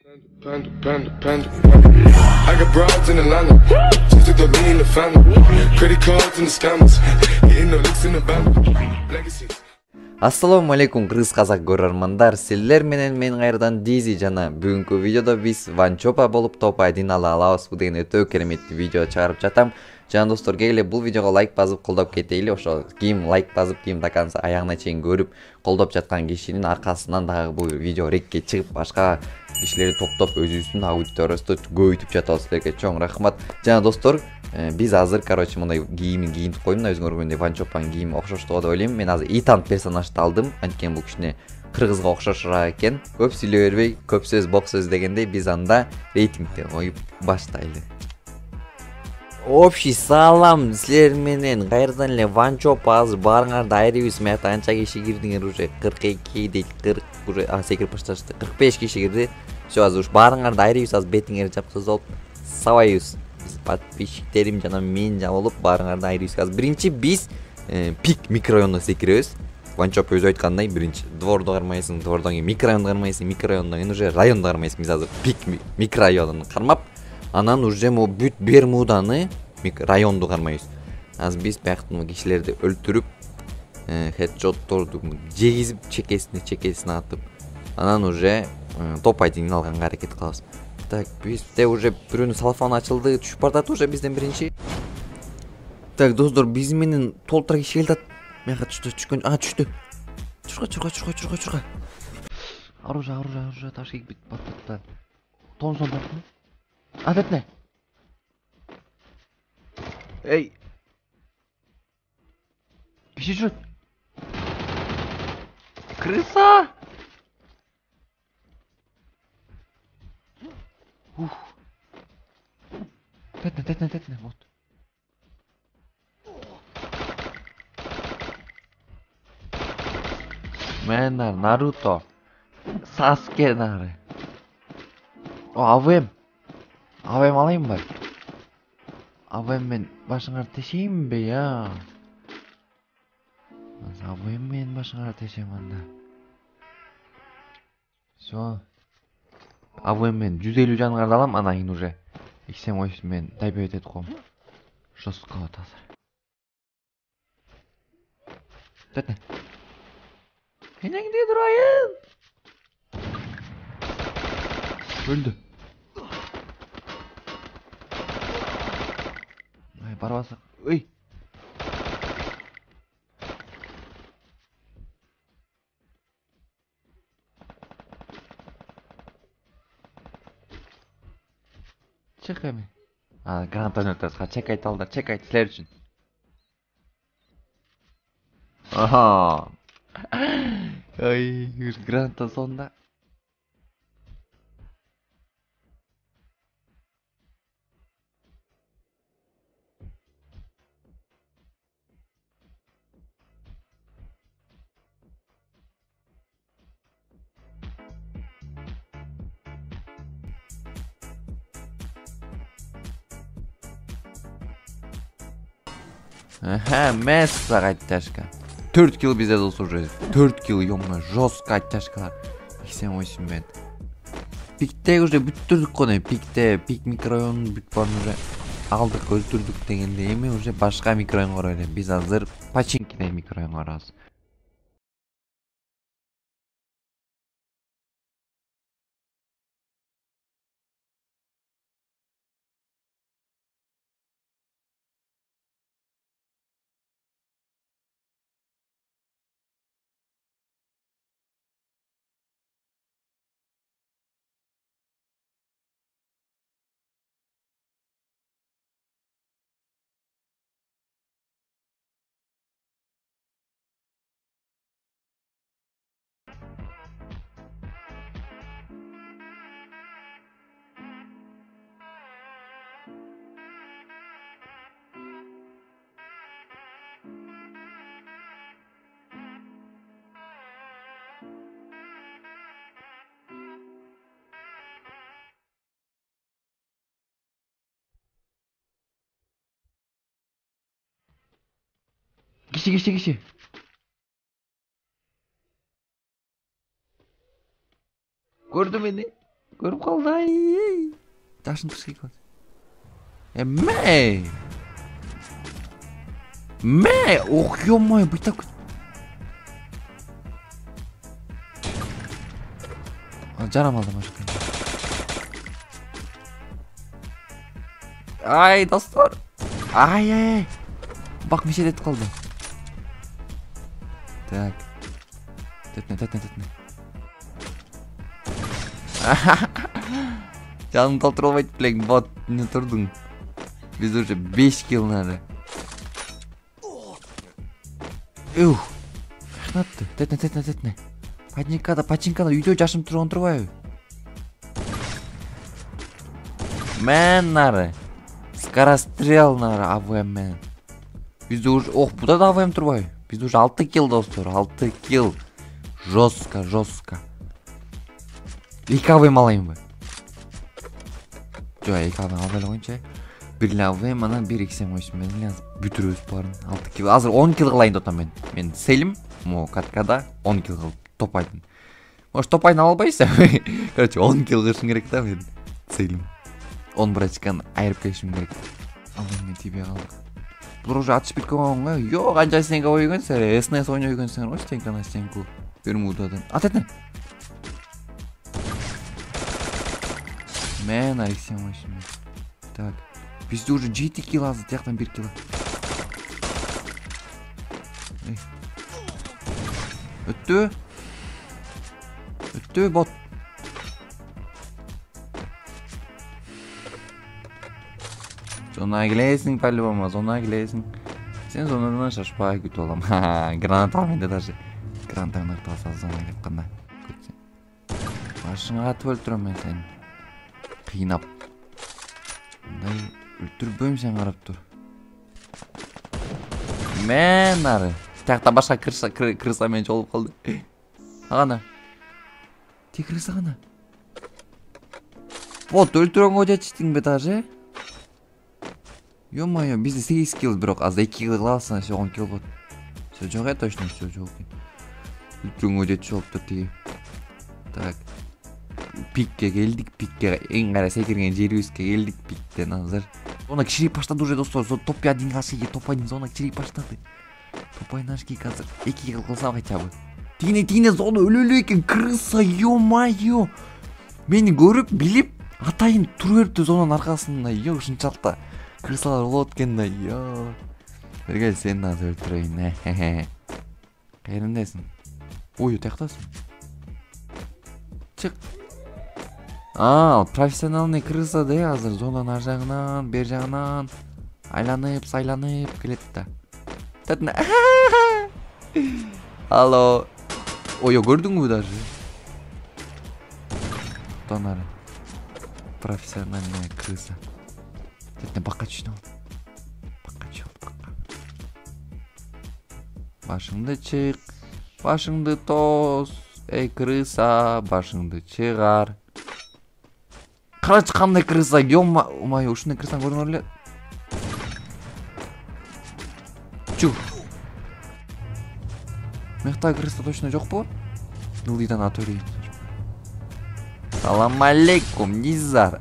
Panda. I got broads in Atlanta. Just to throw me in the family. Credit cards and the scammers. Hitting the licks in the band. Legacies. Assalamu alaikum кыргыз казак көрөрмандар. Силер менен мен кайрадан Дизи жана бүгүнкү видеодо биз Ванчопа болуп топ айдын ала алабыз деген өтө кереметтүү видео чыгарып жатам. Жана достор, келе бул видеого лайк басып колдоп кетейли. Ошо ким лайк басып, ким даканса аягына чейин көрүп колдоп жаткан кишинин аркасынан дагы бул видео рекке чыгып башка кишилерди топтоп өзүбүздүн аудиториясында көбөйтүп жатабыз. Силерге чоң рахмат. Жана достор, биз азыр мындай кийимин кийинтип койдум да, өзүңөр көргөндөй Ванчопанын кийими окшоштугу деп ойлойм. Мен азыр Итан персонажды алдым. Анткени бул кичине кыргызга окшошураак экен. Көп сүйлөй бербей, көп сөз бок сөз дегендей, биз анда рейтингти коюп баштайлы. Общий салам, силер менен кайрадан эле Ванчопа азыр баарыңарды айрыбыз. Мыякта анча киши кирдиңер, уже 42 дейт, 40 уже секирип башташты. 45 киши кирди. Всё, азыр уж баарыңарды айрыбыз, азыр бетиңерди жапкызып сабайбыз. Подписчиктерим жана мен болуп баарыңарды айрыбыз. Азыр биринчи биз пик микрорайонуна секиребиз. Ванчопа өзү айткандай, биринчи дворду кармайсың, двордон кийин микрорайонду кармайсың, микрорайондон кийин уже районду кармайсың. Биз азыр пик микрорайонун кармап, анан уже могу бүт Бермуданы районду кармайбыз. Азыр биз бияктын кишилерди өлтүрүп, хедшотторду жегизип, чекесине атып, анан уже топ айдын алганга аракет кылабыз. Так, бизде уже бирөөнүн салфаны ачылды, түшүп бардат уже бизден биринчи. Так, достор, биз менен толтура киши келатат. Мага түшкөн, түштү. Чурга. Оружие, ташкек бит бат. Томсон бар. Адетне. Эй. Киши жүрөт. Крыса. Тетне, вот. Менар, Наруто, Саске нары. О, АВМ алайын ба? АВМ мен башыңарды тешеймін бе, я? АВМ мен башыңарды тешеймін анда. Всё. АВМ мен 150 жаныңарды алам, анан кийин уже XM8 мен тайбет этип коем. Жостко болот азыр. Тетне. Энеңде турайын. Өлдү. Ай, барбасак. Ой. Чек эми. Гранатаны өтөсү. Чек айталдар, чек айт силер үчүн. Аха. Ай, граната сонда. Месса оттяжка. 4 килл bizde dostlar уже. 4 килл, ё-моё, жестко оттяжкалар. 88 мен. Пикте уже бүттүрдүк кону. Пик микрорайон бүт барын уже алдык, өлтүрдүк дегенде эми уже башка микрорайонго баралы. Биз азыр Пачинкиде микрорайонго барабыз. Kişi. Gördü beni. көрүп калды. Ай. Жашын тышкы кылды. Эмме? Ох, ё-моё, быйтак. Жарам алдым ашык. Ай, достор. Ай. Бак мешет этип калды. Так. Тетне. Жаным толтура албайт белең, бот не турдуң. Биз уже 5 килл нары. Рахмат. Тетне. Пачинкада үйдө жашым турбайбы? Мен нары. Скорострел нары АВМ. Биз уже, буда да АВМ турбайбы? Биз уже 6 килл достор, 6 килл. Жестко. 2 АВМ алайынбы? Жо, 2 АВМ албай коюнчу. 1 АВМ, анан 1 XM коюшум менен бүтүрөбүз баарын. 6 килл. Азыр 10 килл кылайын деп атам мен. Мен селим, каткада 10 килл кылып топайдым. Может, топайын ала албайсың? Короче, 10 килл кылышым керек да мен. Селим. 10 брачканы айырып келишим керек. Ал мен тебе калдык. Бул уже атыш биткөн го. Жок, канча стенка ойгөнсүңөр? СНС ойной жүргөнсүңөр го, стенка. Бермудадан. Атетне. Мен Алексей машин. Так. Бизде уже 7 килл азыр, тияктан 1 килл. Өттү бот. Зона келесиң, по-любому, зона келесиң. Сен зонадан шашпай күтүп алам. Граната ал менде даже. Гранатаңды ырталса зона келип кандай. Башыңа атып өлтүрөм мен сени. Кыйнап. Мындай өлтүрбөйм, сен карап тур. Мен ары. Тиякта башка крыса мен жолуп калды. Агана. Ти крыса гана. Вот өлтүрөнгө жетиштиңби даже? Ё-моё, бизде 8 килл бирок, аз 2 килл кыласың, 10 килл болот. Всё жок, точно всё жок. Өлтүрөнгө жетиш болуптур тиги. Так. Пикке келдик, пикке эң кара секирген жерибизге келдик пиктен азыр. Зона кичирейип баштады уже достор. Топ 1 кашыге топайдын зона кичирейип баштады. Топайдын ашки азыр 2 килл кылсам кайтабы. Тине зона өлөлүү экен, крыса, ё-моё. Мени көрүп, билип, атайын туруп берипти зонанын аркасында. Ё, ушунчалык крысалар болот экен да. Ё. Бергел сени азыр өлтүрөйүн. Кайердесиң? Ой, тияктасың. Чык. Профессиональный крыса да, азыр зонанын ар жагынан, бер жагынан айланып келет да. Татна. Алло. Ой, көрдүңбү даже? Тонары. Профессиональная крыса. Татна бакка түшүнө. Бакка. Башыңды чык. Башыңды тос. Эй, крыса, башыңды чыгар. Карачы кандай крыса, ё-моё, ушундай крысаны көрүңөр эле. Чу. Мектай крыса точно жокпу? Ылдыйдан ат өрөйүн. Салам алейкум, Низар.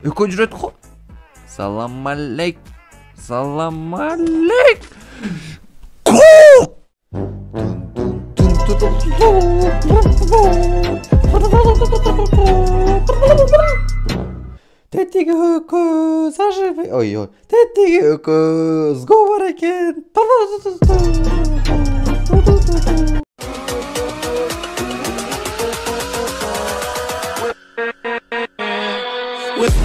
Экөө жүрөт го. Салам алейк. Тетиги өкөз ажыбай. Ой. Тетиги өкөз говор экен. With